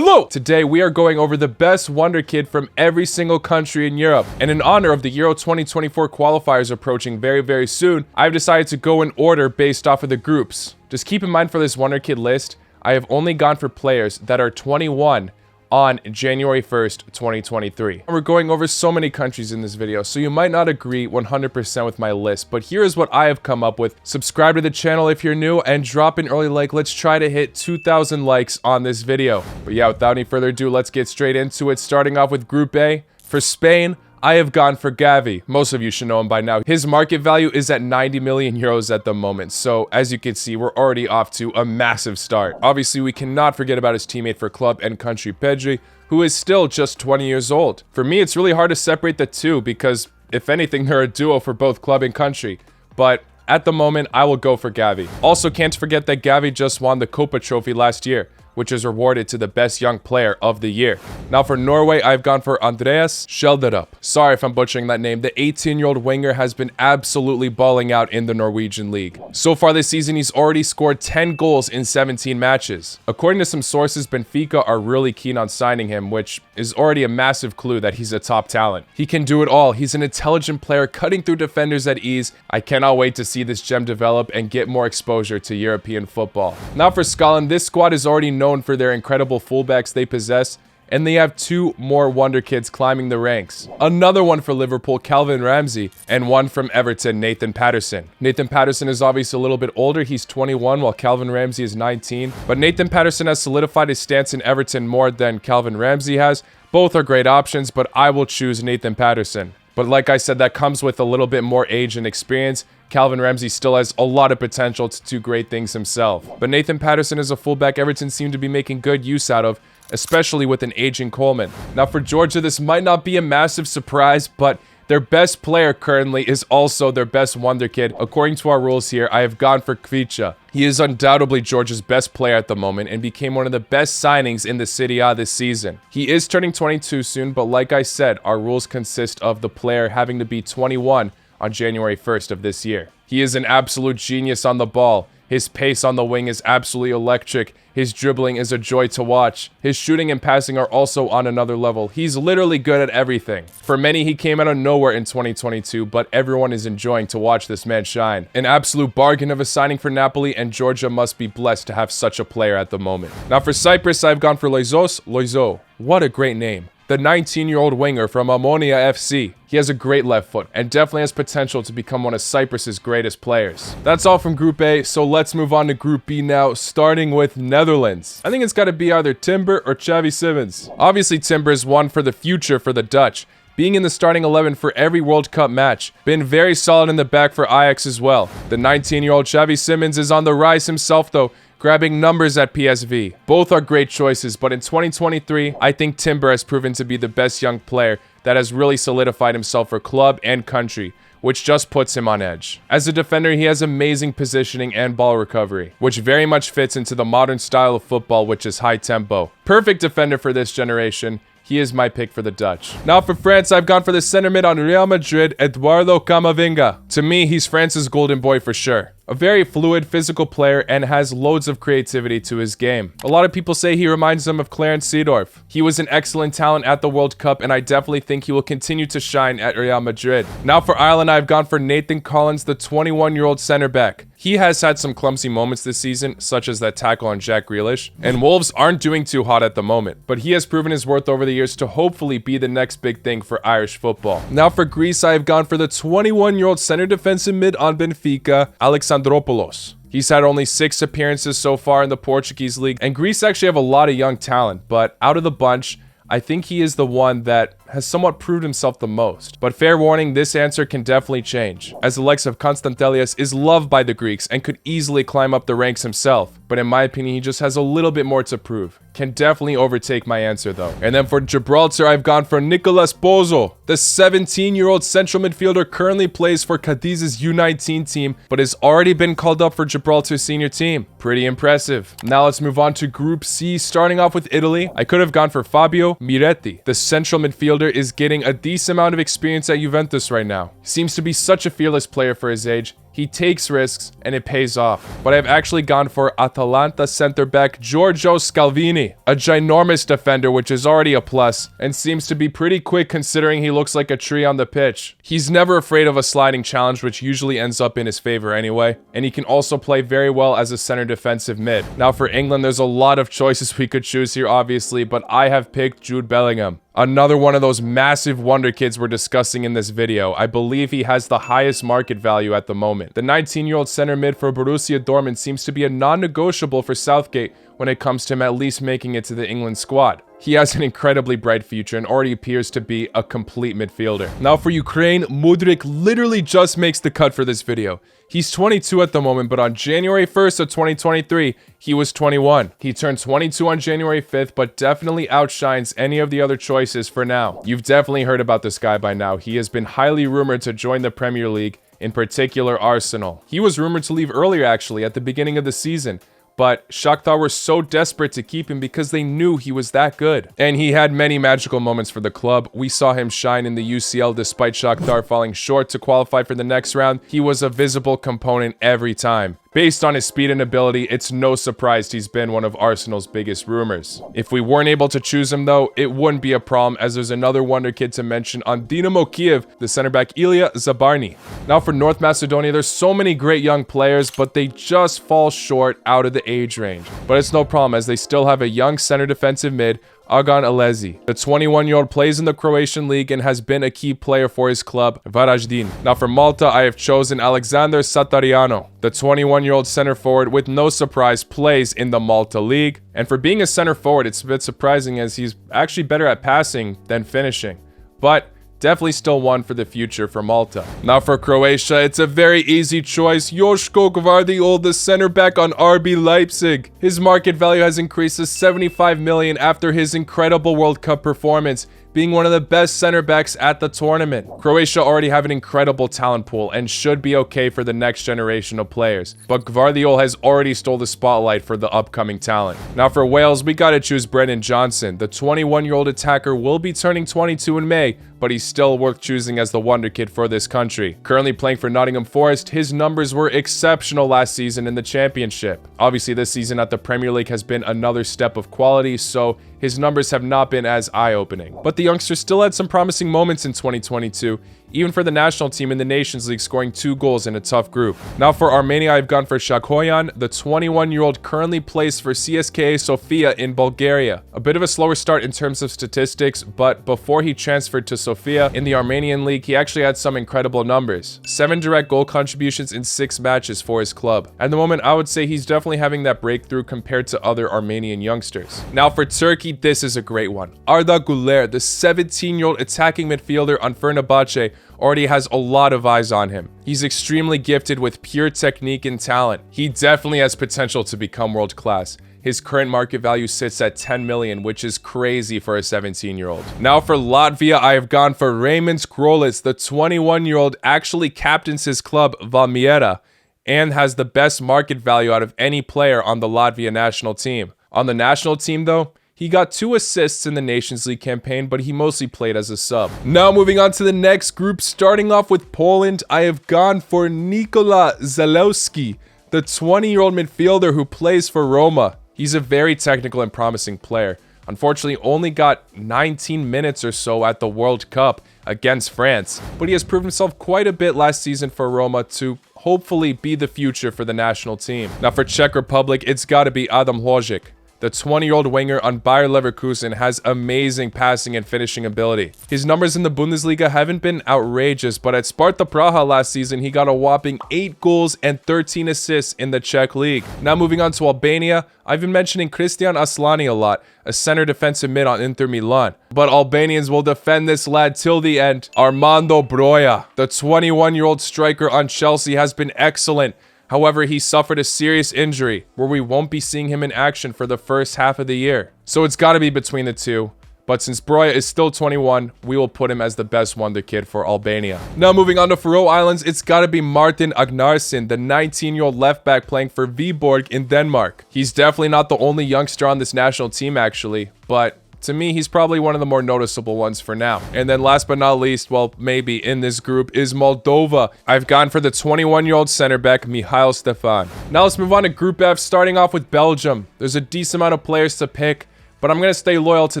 Hello! Today we are going over the best Wonderkid from every single country in Europe. And in honor of the Euro 2024 qualifiers approaching very soon, I've decided to go in order based off of the groups. Just keep in mind for this Wonderkid list, I have only gone for players that are 21 on January 1st, 2023. We're going over so many countries in this video, so you might not agree 100% with my list, but here is what I have come up with. Subscribe to the channel if you're new, and drop an early like. Let's try to hit 2,000 likes on this video. But yeah, without any further ado, let's get straight into it, starting off with Group A. For Spain, I have gone for Gavi. Most of you should know him by now. His market value is at 90 million euros at the moment. So as you can see, we're already off to a massive start. Obviously, we cannot forget about his teammate for club and country, Pedri, who is still just 20 years old. For me, it's really hard to separate the two because if anything, they're a duo for both club and country. But at the moment, I will go for Gavi. Also, can't forget that Gavi just won the Copa Trophy last year, which is rewarded to the best young player of the year. Now for Norway, I've gone for Andreas Schjelderup. Sorry if I'm butchering that name. The 18-year-old winger has been absolutely balling out in the Norwegian league. So far this season, he's already scored 10 goals in 17 matches. According to some sources, Benfica are really keen on signing him, which is already a massive clue that he's a top talent. He can do it all. He's an intelligent player cutting through defenders at ease. I cannot wait to see this gem develop and get more exposure to European football. Now for Scotland, this squad is already known for their incredible fullbacks they possess, and they have two more Wonderkids climbing the ranks. Another one for Liverpool, Calvin Ramsey, and one from Everton, Nathan Patterson. Nathan Patterson is obviously a little bit older. He's 21, while Calvin Ramsey is 19. But Nathan Patterson has solidified his stance in Everton more than Calvin Ramsey has. Both are great options, but I will choose Nathan Patterson. But like I said, that comes with a little bit more age and experience. Calvin Ramsey still has a lot of potential to do great things himself. But Nathan Patterson is a fullback Everton seem to be making good use out of, especially with an aging Coleman. Now for Georgia, this might not be a massive surprise, but their best player currently is also their best Wonderkid. According to our rules here, I have gone for Kvicha. He is undoubtedly Georgia's best player at the moment and became one of the best signings in the Serie A this season. He is turning 22 soon, but like I said, our rules consist of the player having to be 21 on January 1st of this year. He is an absolute genius on the ball. His pace on the wing is absolutely electric. His dribbling is a joy to watch. His shooting and passing are also on another level. He's literally good at everything. For many, he came out of nowhere in 2022, but everyone is enjoying to watch this man shine. An absolute bargain of a signing for Napoli, and Georgia must be blessed to have such a player at the moment. Now for Cyprus, I've gone for Loizos. What a great name. The 19-year-old winger from Ammonia FC. He has a great left foot and definitely has potential to become one of Cyprus's greatest players. That's all from Group A, so let's move on to Group B now, starting with Netherlands. I think it's got to be either Timber or Xavi Simons. Obviously, Timber is one for the future for the Dutch, being in the starting 11 for every World Cup match. Been very solid in the back for Ajax as well. The 19-year-old Xavi Simons is on the rise himself though, grabbing numbers at PSV. Both are great choices, but in 2023, I think Timber has proven to be the best young player that has really solidified himself for club and country, which just puts him on edge. As a defender, he has amazing positioning and ball recovery, which very much fits into the modern style of football, which is high tempo. Perfect defender for this generation. He is my pick for the Dutch. Now for France, I've gone for the center mid on Real Madrid, Eduardo Camavinga. To me, he's France's golden boy for sure. A very fluid, physical player and has loads of creativity to his game. A lot of people say he reminds them of Clarence Seedorf. He was an excellent talent at the World Cup, and I definitely think he will continue to shine at Real Madrid. Now for Ireland, I've gone for Nathan Collins, the 21-year-old center back. He has had some clumsy moments this season, such as that tackle on Jack Grealish, and Wolves aren't doing too hot at the moment, but he has proven his worth over the years to hopefully be the next big thing for Irish football. Now for Greece, I've gone for the 21-year-old center defensive mid on Benfica, Alexandropoulos. He's had only 6 appearances so far in the Portuguese league, and Greece actually have a lot of young talent, but out of the bunch, I think he is the one that has somewhat proved himself the most. But fair warning, this answer can definitely change, as the likes of Konstantelias is loved by the Greeks and could easily climb up the ranks himself. But in my opinion, he just has a little bit more to prove. Can definitely overtake my answer though. And then for Gibraltar, I've gone for Nicolas Pozo. The 17-year-old central midfielder currently plays for Cadiz's U19 team, but has already been called up for Gibraltar's senior team. Pretty impressive. Now let's move on to Group C, starting off with Italy. I could have gone for Fabio Miretti. The central midfielder is getting a decent amount of experience at Juventus right now. He seems to be such a fearless player for his age. He takes risks, and it pays off. But I've actually gone for Atalanta center back Giorgio Scalvini, a ginormous defender, which is already a plus, and seems to be pretty quick considering he looks like a tree on the pitch. He's never afraid of a sliding challenge, which usually ends up in his favor anyway, and he can also play very well as a center defensive mid. Now for England, there's a lot of choices we could choose here, obviously, but I have picked Jude Bellingham. Another one of those massive wonder kids we're discussing in this video. I believe he has the highest market value at the moment. The 19-year-old center mid for Borussia Dortmund seems to be a non-negotiable for Southgate when it comes to him at least making it to the England squad. He has an incredibly bright future and already appears to be a complete midfielder. Now for Ukraine, Mudryk literally just makes the cut for this video. He's 22 at the moment, but on January 1st of 2023, he was 21. He turned 22 on January 5th, but definitely outshines any of the other choices for now. You've definitely heard about this guy by now. He has been highly rumored to join the Premier League, in particular Arsenal. He was rumored to leave earlier actually, at the beginning of the season. But Shakhtar were so desperate to keep him because they knew he was that good. And he had many magical moments for the club. We saw him shine in the UCL despite Shakhtar falling short to qualify for the next round. He was a visible component every time. Based on his speed and ability, it's no surprise he's been one of Arsenal's biggest rumors. If we weren't able to choose him though, it wouldn't be a problem as there's another wonder kid to mention on Dynamo Kiev, the center back Ilya Zabarny. Now for North Macedonia, there's so many great young players, but they just fall short out of the age range. But it's no problem as they still have a young center defensive mid, Agan Alezi. The 21-year-old plays in the Croatian league and has been a key player for his club, Varaždin. Now for Malta, I have chosen Alexander Satariano. The 21-year-old center forward, with no surprise, plays in the Malta league. And for being a center forward, it's a bit surprising as he's actually better at passing than finishing. But definitely still one for the future for Malta. Now for Croatia, it's a very easy choice. Joško Gvardiol, the center back on RB Leipzig. His market value has increased to 75 million after his incredible World Cup performance, being one of the best center backs at the tournament. Croatia already have an incredible talent pool and should be okay for the next generation of players. But Gvardiol has already stole the spotlight for the upcoming talent. Now for Wales, we gotta choose Brennan Johnson. The 21-year-old attacker will be turning 22 in May, but he's still worth choosing as the wonder kid for this country. Currently playing for Nottingham Forest, his numbers were exceptional last season in the championship. Obviously this season at the Premier League has been another step of quality, so his numbers have not been as eye-opening. But the youngster still had some promising moments in 2022, even for the national team in the Nations League, scoring 2 goals in a tough group. Now for Armenia, I've gone for Shakhoyan. The 21-year-old currently plays for CSKA Sofia in Bulgaria. A bit of a slower start in terms of statistics, but before he transferred to Sofia in the Armenian league, he actually had some incredible numbers. 7 direct goal contributions in 6 matches for his club. At the moment, I would say he's definitely having that breakthrough compared to other Armenian youngsters. Now for Turkey, this is a great one. Arda Güler, the 17-year-old attacking midfielder on Fenerbahce, already has a lot of eyes on him. He's extremely gifted with pure technique and talent. He definitely has potential to become world class. His current market value sits at 10 million, which is crazy for a 17-year-old. Now for Latvia, I have gone for Raimons Krolis. The 21-year-old actually captains his club, Valmiera, and has the best market value out of any player on the Latvia national team. On the national team though, he got 2 assists in the Nations League campaign, but he mostly played as a sub. Now moving on to the next group, starting off with Poland, I have gone for Nikola Zalewski, the 20-year-old midfielder who plays for Roma. He's a very technical and promising player. Unfortunately, only got 19 minutes or so at the World Cup against France, but he has proved himself quite a bit last season for Roma to hopefully be the future for the national team. Now for Czech Republic, it's gotta be Adam Hložek. The 20-year-old winger on Bayer Leverkusen has amazing passing and finishing ability. His numbers in the Bundesliga haven't been outrageous, but at Sparta Praha last season, he got a whopping 8 goals and 13 assists in the Czech league. Now moving on to Albania, I've been mentioning Christian Aslani a lot, a center defensive mid on Inter Milan. But Albanians will defend this lad till the end. Armando Broja, the 21-year-old striker on Chelsea, has been excellent. However, he suffered a serious injury where we won't be seeing him in action for the first half of the year. So it's got to be between the two. But since Broja is still 21, we will put him as the best wonder kid for Albania. Now moving on to Faroe Islands, it's got to be Martin Agnarsson, the 19-year-old left back playing for Viborg in Denmark. He's definitely not the only youngster on this national team actually, but To me, he's probably one of the more noticeable ones for now. And then last but not least, well, maybe in this group, is Moldova. I've gone for the 21-year-old center back, Mihail Stefan. Now let's move on to Group F, starting off with Belgium. There's a decent amount of players to pick, but I'm going to stay loyal to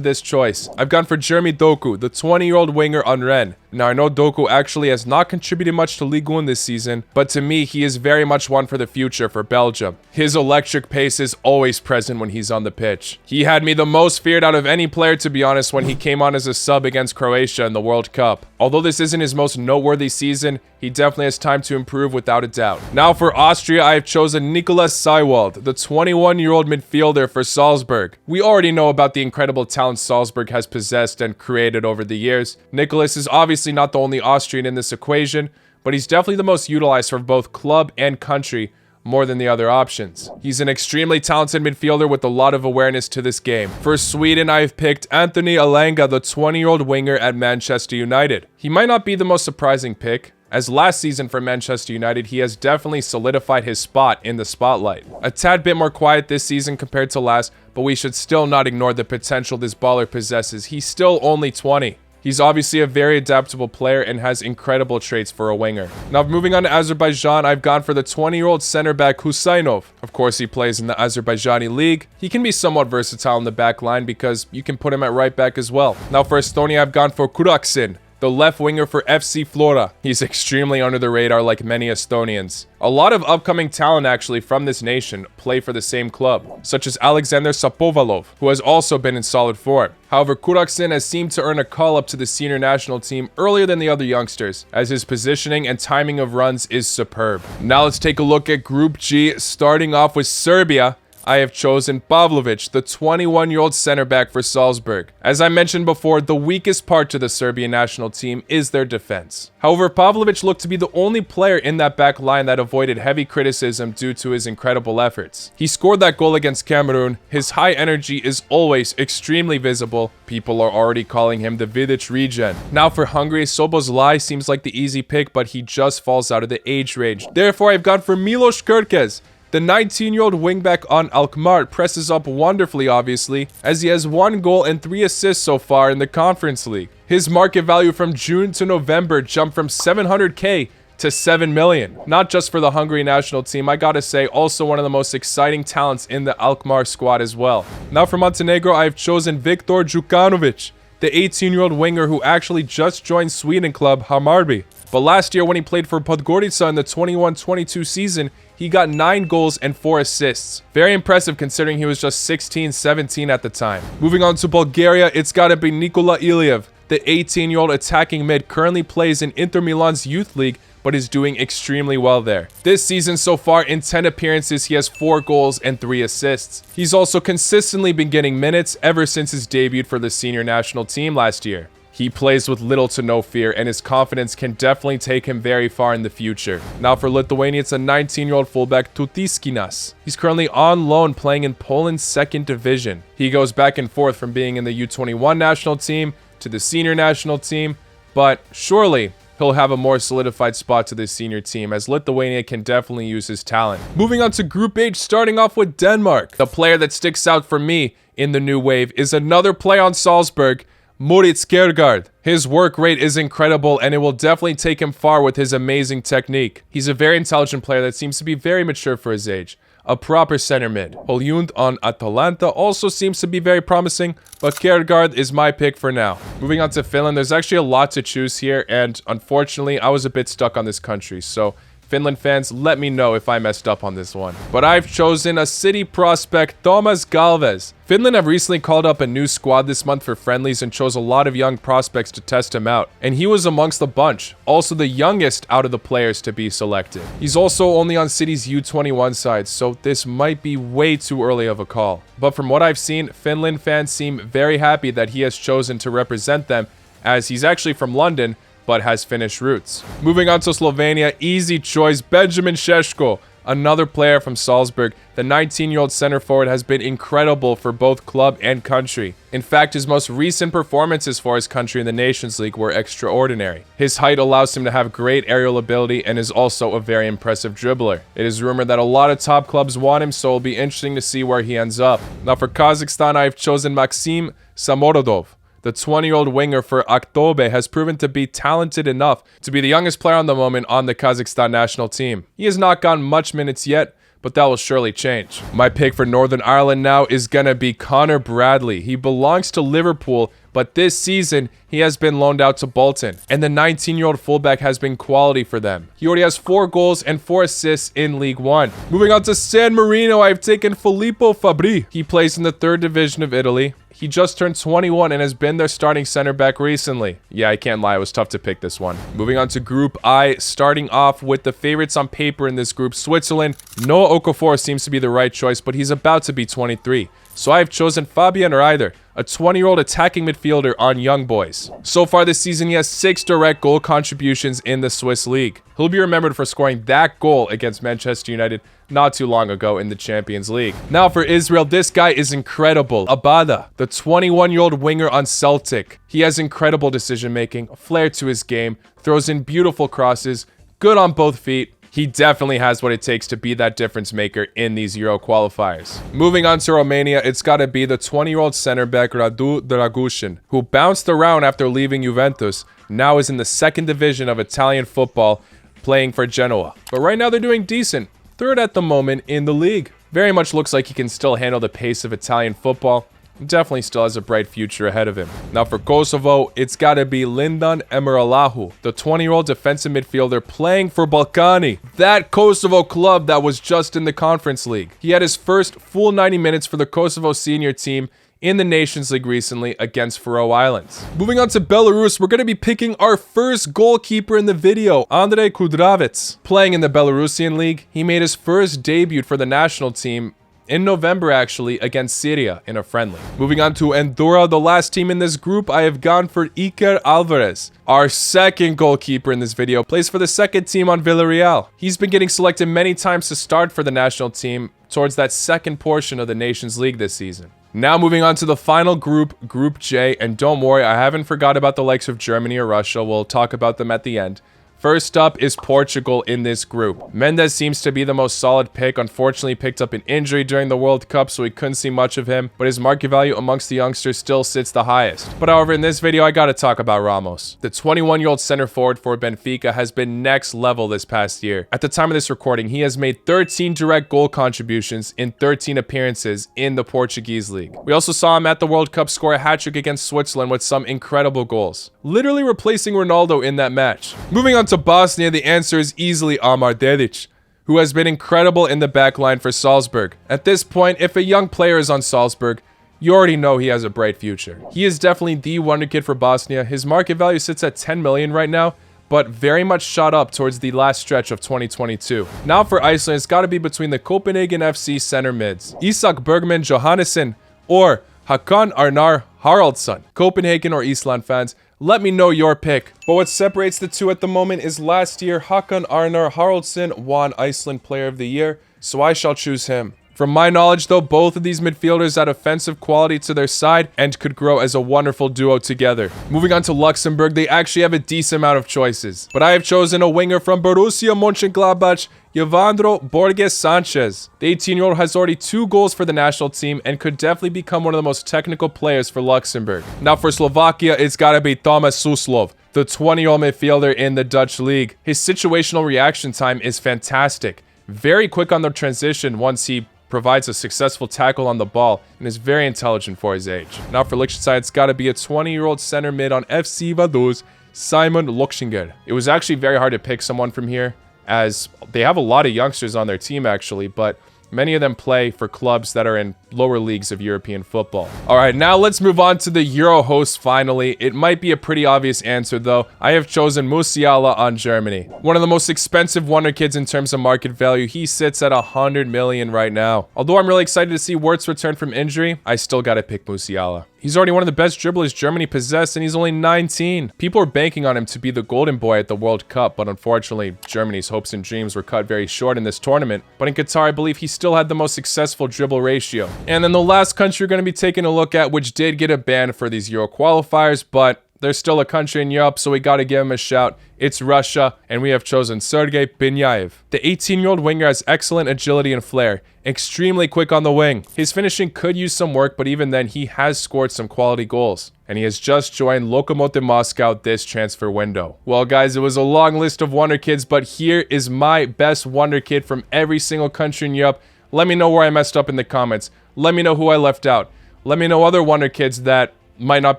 this choice. I've gone for Jeremy Doku, the 20-year-old winger on Rennes. Now, I know Doku actually has not contributed much to Ligue 1 this season, but to me, he is very much one for the future for Belgium. His electric pace is always present when he's on the pitch. He had me the most feared out of any player, to be honest, when he came on as a sub against Croatia in the World Cup. Although this isn't his most noteworthy season, he definitely has time to improve without a doubt. Now for Austria, I have chosen Nicolas Seiwald, the 21-year-old midfielder for Salzburg. We already know about the incredible talent Salzburg has possessed and created over the years. Nicolas is obviously not the only Austrian in this equation, but he's definitely the most utilized for both club and country, more than the other options. He's an extremely talented midfielder with a lot of awareness to this game. For Sweden, I have picked Anthony Elanga, the 20-year-old winger at Manchester United. He might not be the most surprising pick, as last season for Manchester United, he has definitely solidified his spot in the spotlight. A tad bit more quiet this season compared to last, but we should still not ignore the potential this baller possesses. He's still only 20. He's obviously a very adaptable player and has incredible traits for a winger. Now, moving on to Azerbaijan, I've gone for the 20-year-old center back Husainov. Of course, he plays in the Azerbaijani league. He can be somewhat versatile in the back line because you can put him at right back as well. Now, for Estonia, I've gone for Kuraksin, the left winger for FC Flora. He's extremely under the radar like many Estonians. A lot of upcoming talent actually from this nation play for the same club, such as Alexander Sapovalov, who has also been in solid form. However, Kuraksin has seemed to earn a call-up to the senior national team earlier than the other youngsters, as his positioning and timing of runs is superb. Now let's take a look at Group G, starting off with Serbia. I have chosen Pavlovic, the 21-year-old center back for Salzburg. As I mentioned before, the weakest part to the Serbian national team is their defense. However, Pavlovic looked to be the only player in that back line that avoided heavy criticism due to his incredible efforts. He scored that goal against Cameroon. His high energy is always extremely visible. People are already calling him the Vidic regen. Now for Hungary, Szoboszlai seems like the easy pick, but he just falls out of the age range. Therefore, I've gone for Milos Kerkez. The 19-year-old wingback on Alkmaar presses up wonderfully, obviously, as he has 1 goal and 3 assists so far in the Conference League. His market value from June to November jumped from 700k to 7 million. Not just for the Hungary national team, I gotta say, also one of the most exciting talents in the Alkmaar squad as well. Now for Montenegro, I've chosen Viktor Djukanovic, the 18-year-old winger who actually just joined Sweden club Hammarby. But last year when he played for Podgorica in the 21-22 season, he got 9 goals and 4 assists. Very impressive considering he was just 16-17 at the time. Moving on to Bulgaria, it's gotta be Nikola Iliev. The 18-year-old attacking mid currently plays in Inter Milan's youth league, but is doing extremely well there. This season so far, in 10 appearances, he has 4 goals and 3 assists. He's also consistently been getting minutes ever since his debut for the senior national team last year. He plays with little to no fear, and his confidence can definitely take him very far in the future. Now for Lithuania, it's a 19-year-old fullback, Tutiskinas. He's currently on loan playing in Poland's 2nd division. He goes back and forth from being in the U21 national team to the senior national team, but surely he'll have a more solidified spot to this senior team, as Lithuania can definitely use his talent. Moving on to Group H, starting off with Denmark. The player that sticks out for me in the new wave is another player on Salzburg, Moritz Kjærgaard. His work rate is incredible, and it will definitely take him far with his amazing technique. He's a very intelligent player that seems to be very mature for his age. A proper center mid. Højlund on Atalanta also seems to be very promising, but Kjærgaard is my pick for now. Moving on to Finland, there's actually a lot to choose here, and unfortunately, I was a bit stuck on this country, so Finland fans, let me know if I messed up on this one. But I've chosen a city prospect, Thomas Galvez. Finland have recently called up a new squad this month for friendlies and chose a lot of young prospects to test him out. And he was amongst the bunch, also the youngest out of the players to be selected. He's also only on City's U21 side, so this might be way too early of a call. But from what I've seen, Finland fans seem very happy that he has chosen to represent them, as he's actually from London, but has Finnish roots. Moving on to Slovenia, easy choice, Benjamin Šeško, Another player from Salzburg, the 19-year-old center forward has been incredible for both club and country. In fact, his most recent performances for his country in the Nations League were extraordinary. His height allows him to have great aerial ability and is also a very impressive dribbler. It is rumored that a lot of top clubs want him, so it'll be interesting to see where he ends up. Now for Kazakhstan, I've chosen Maxim Samorodov. The 20-year-old winger for AAvfx has proven to be talented enough to be the youngest player on the moment on the Kazakhstan national team. He has not gotten much minutes yet, but that will surely change. My pick for Northern Ireland now is gonna be Connor Bradley. He belongs to Liverpool, but this season he has been loaned out to Bolton, and the 19-year-old fullback has been quality for them. He already has 4 goals and 4 assists in League 1. Moving on to San Marino, I've taken Filippo Fabri. He plays in the 3rd division of Italy. He just turned 21 and has been their starting center back recently. Yeah, I can't lie, it was tough to pick this one. Moving on to Group I, starting off with the favorites on paper in this group, Switzerland. Noah Okafor seems to be the right choice, but he's about to be 23. So I've chosen Fabian Reider, a 20-year-old attacking midfielder on Young Boys. So far this season, he has 6 direct goal contributions in the Swiss League. He'll be remembered for scoring that goal against Manchester United not too long ago in the Champions League. Now for Israel, this guy is incredible. Abada, the 21-year-old winger on Celtic. He has incredible decision-making, a flair to his game, throws in beautiful crosses, good on both feet. He definitely has what it takes to be that difference maker in these Euro qualifiers. Moving on to Romania, it's got to be the 20-year-old center back Radu Dragushin, who bounced around after leaving Juventus, now is in the 2nd division of Italian football, playing for Genoa. But right now they're doing decent. 3rd at the moment in the league. Very much looks like he can still handle the pace of Italian football. Definitely still has a bright future ahead of him. Now for Kosovo, it's got to be Lindan Emiroğlu, the 20-year-old defensive midfielder playing for Balkani, that Kosovo club that was just in the Conference League. He had his first full 90 minutes for the Kosovo senior team in the Nations League recently against Faroe Islands. Moving on to Belarus, we're going to be picking our first goalkeeper in the video, Andrej Kudravets. Playing in the Belarusian league, he made his first debut for the national team in November actually against Syria in a friendly. Moving on to Andorra, the last team in this group, I have gone for Iker Alvarez. Our 2nd goalkeeper in this video plays for the 2nd team on Villarreal. He's been getting selected many times to start for the national team towards that 2nd portion of the Nations League this season. Now moving on to the final group, Group J, and don't worry, I haven't forgot about the likes of Germany or Russia. We'll talk about them at the end. First up is Portugal in this group. Mendes seems to be the most solid pick. Unfortunately, picked up an injury during the World Cup, so we couldn't see much of him, but his market value amongst the youngsters still sits the highest. But however, in this video, I gotta talk about Ramos. The 21-year-old center forward for Benfica has been next level this past year. At the time of this recording, he has made 13 direct goal contributions in 13 appearances in the Portuguese league. We also saw him at the World Cup score a hat-trick against Switzerland with some incredible goals, literally replacing Ronaldo in that match. Moving on to Bosnia, the answer is easily Amar Dedic, who has been incredible in the back line for Salzburg. At this point, if a young player is on Salzburg, you already know he has a bright future. He is definitely the Wonderkid for Bosnia. His market value sits at 10 million right now, but very much shot up towards the last stretch of 2022. Now for Iceland, it's got to be between the Copenhagen FC center mids, Isak Bergman Johannesson or Hakan Arnar Haraldsson. Copenhagen or Iceland fans, let me know your pick. But what separates the two at the moment is last year, Hakan Arnar Haraldsson won Iceland Player of the Year, so I shall choose him. From my knowledge though, both of these midfielders add offensive quality to their side and could grow as a wonderful duo together. Moving on to Luxembourg, they actually have a decent amount of choices, but I have chosen a winger from Borussia Mönchengladbach, Evandro Borges Sanchez. The 18-year-old has already 2 goals for the national team and could definitely become one of the most technical players for Luxembourg. Now for Slovakia, it's gotta be Thomas Suslov, the 20-year-old midfielder in the Dutch league. His situational reaction time is fantastic. Very quick on the transition once he provides a successful tackle on the ball, and is very intelligent for his age. Now for Liechtenstein, it's got to be a 20-year-old center mid on FC Vaduz, Simon Luxinger. It was actually very hard to pick someone from here, as they have a lot of youngsters on their team actually, but many of them play for clubs that are in lower leagues of European football. Alright, now let's move on to the Euro host finally. It might be a pretty obvious answer though. I have chosen Musiala on Germany. One of the most expensive Wonderkids in terms of market value. He sits at 100 million right now. Although I'm really excited to see Wirtz return from injury, I still gotta pick Musiala. He's already one of the best dribblers Germany possessed, and he's only 19. People are banking on him to be the golden boy at the World Cup, but unfortunately, Germany's hopes and dreams were cut very short in this tournament. But in Qatar, I believe he still had the most successful dribble ratio. And then the last country we're going to be taking a look at, which did get a ban for these Euro qualifiers, but there's still a country in Europe, so we got to give him a shout. It's Russia, and we have chosen Sergei Binyayev. The 18-year-old winger has excellent agility and flair, extremely quick on the wing. His finishing could use some work, but even then, he has scored some quality goals. And he has just joined Lokomotiv Moscow this transfer window. Well, guys, it was a long list of wonder kids, but here is my best wonder kid from every single country in Europe. Let me know where I messed up in the comments. Let me know who I left out. Let me know other wonder kids that might not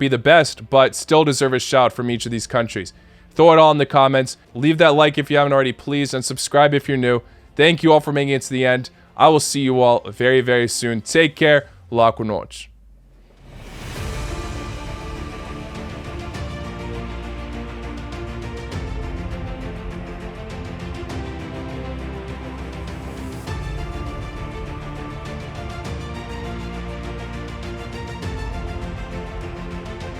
be the best, but still deserve a shout from each of these countries. Throw it all in the comments. Leave that like if you haven't already, please, and subscribe if you're new. Thank you all for making it to the end. I will see you all very, very soon. Take care. Laku noć.